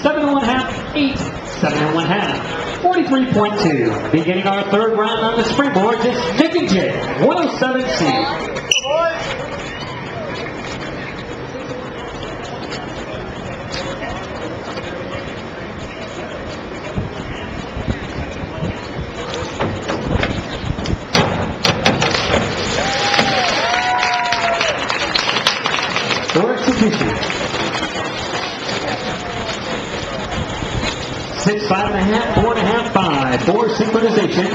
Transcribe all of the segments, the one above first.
7 and 1/2, 8, 7 and 1/2, 43.2. Beginning our third round on the springboard, it's Nick and Jay, 107C. For execution. 6, 5.5, 4.5, 5. For synchronization.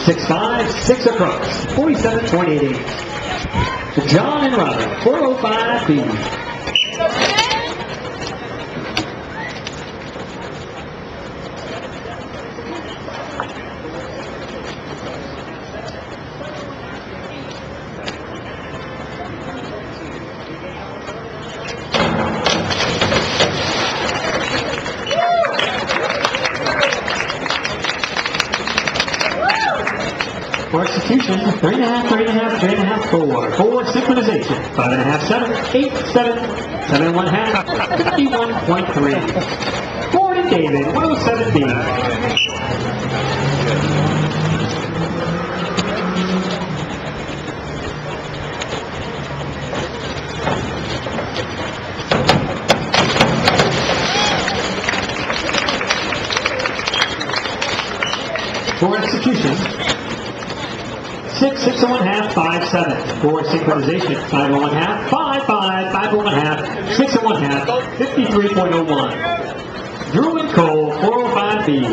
6, 5, 6 across. 47.88. John and Robert. 405B. For execution, 3.5, 3.5, 3.5, 4. For synchronization, 5.5, 7, 8, 7, 7 and 1/2, 51.3. Ford and David, 107B. For execution, 6, 6 and 1/2, 5, 7. For synchronization, 5 and 1/2, 5, 5, 5 and 1/2, 6 and 1/2, 53.01. Drew and Cole, 405B.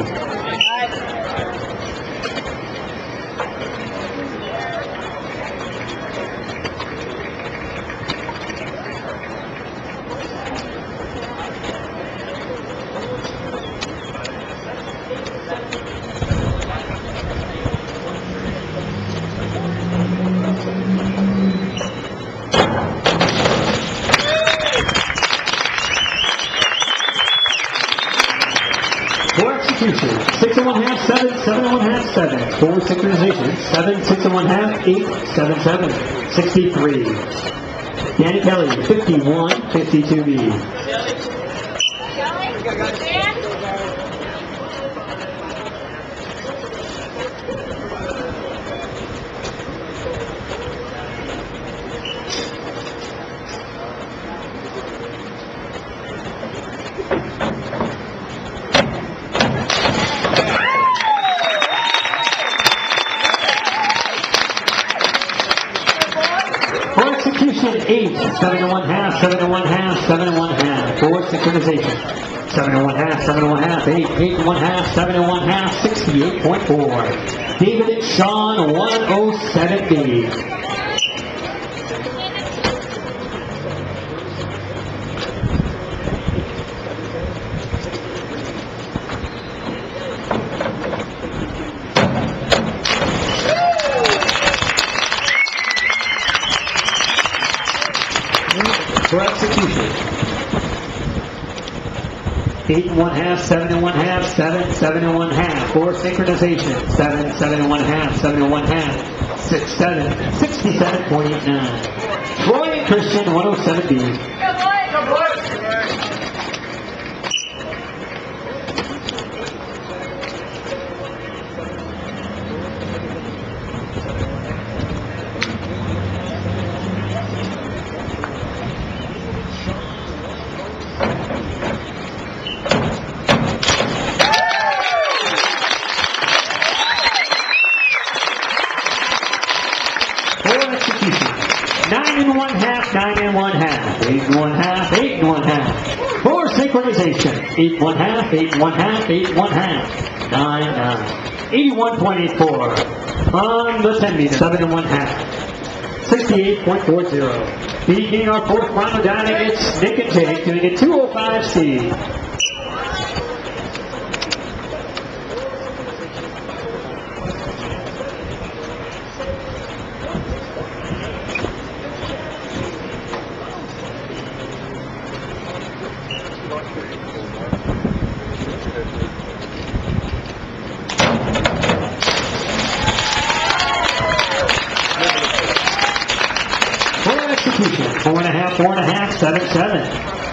For execution, 6 and 1/2, 7, 7 and 1/2, 7. For synchronization, 7, 6 and 1/2, 8, 7, 7, 63. Danny Kelly, 51, 52B. For execution, 8, 7 and 1/2, 7 and 1/2, 7 and 1/2. For synchronization, 7 and 1/2, 7 and 1/2, 8, 8 and 1/2, 7 and 1/2, 68.4. David and Sean, 107B. For execution, 8 and 1/2, 7 and 1/2, 7, 7 and 1/2. For synchronization, 7, 7 and 1/2, 7 and 1/2, 6, 7, 67.89. Troy and Christian, 107B. For execution, 9 and 1/2, 9 and 1/2, 8 and 1/2, 8 and 1/2. For synchronization, 8 and 1/2, 8 and 1/2, 8 and 1/2, 9, 9. 81.84. On the 10 meter, 7 and 1/2, 68.40. Beginning our fourth round down, it's Nick and Jake doing a 205C. For execution, 4.5, 4.5, 7, 7.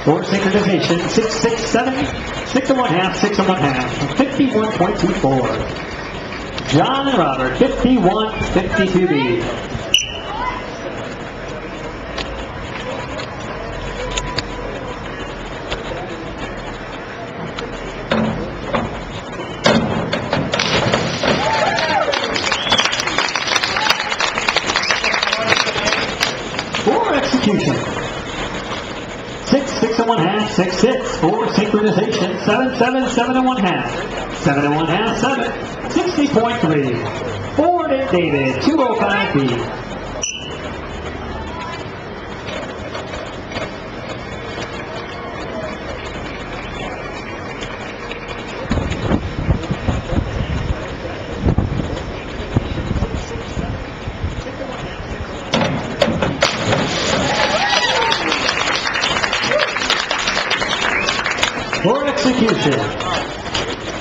For synchronization, 6, 6, 7, 6 and 1 half, 6 and 1 half, 51.24. John and Robert, 51.52B. For execution, 6, 6 and 1 half, 6, 6. For synchronization, 7, 7, 7 and 1 half, 7 and 1 half, 7, 60.3. Ford and David, 205B. For execution,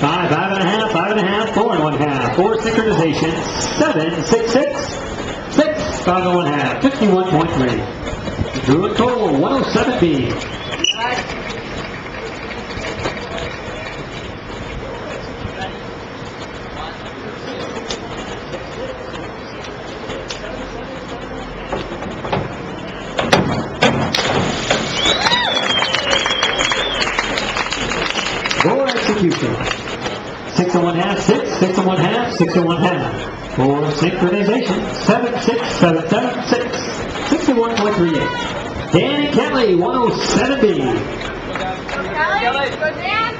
5, 5 and a half, 5 and a half, 4 and 1 half. For synchronization, 7, 6, 6, 6, 5 and 1 half, 51.3. Drew and total, 107B. For execution, 6 and 1 half, 6, 6 and 1 half, 6 and 1 half. For synchronization, 7, 6, 7, 7, 6, 61.38. Danny Kelly, 107B. Kelly, go Dan.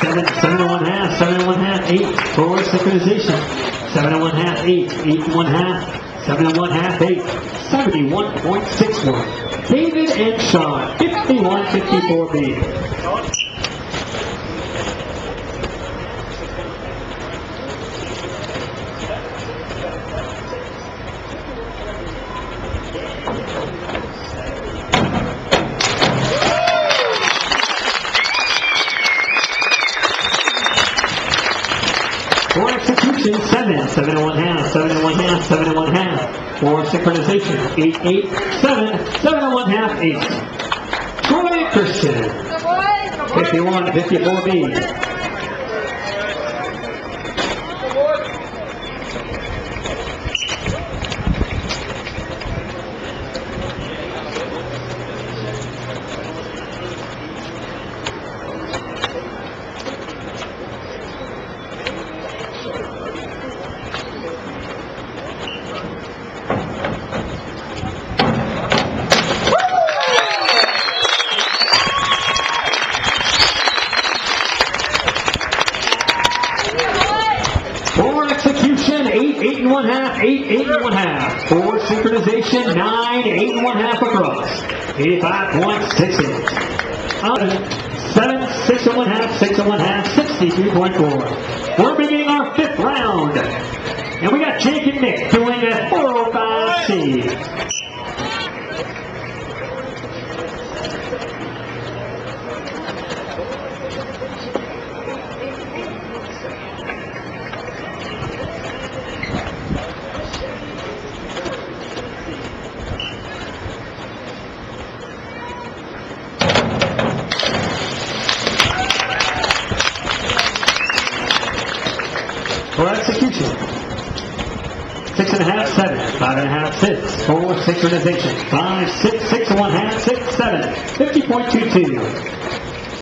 Seven and 1 half, 7 and 1 half, 8. For synchronization, 7 and 1 half, 8, 8 and 1 half, 7 and 1 half, 8, 71.61. David and Sean, 51.54B. For execution, 7, 7 and 1 half, 7 and 1 half, 7 and 1 half. For synchronization, 8, 8, 7, 7 and 1 half, 8. Troy Christian, 51.54B. For execution, 8, 8 and 1 half, 8, 8 and 1 half. For synchronization, 9, 8 and 1 half across, 85.68. 7, 6 and 1 half, 6 and 1 half, 63.4. We're beginning our 5th round. And we got Jake and Nick doing a 405C. For execution, 6 and a half, 7, 5 and a half, 6. For synchronization, 5, 6, 6 and 1 half, 6, 7, 50.22.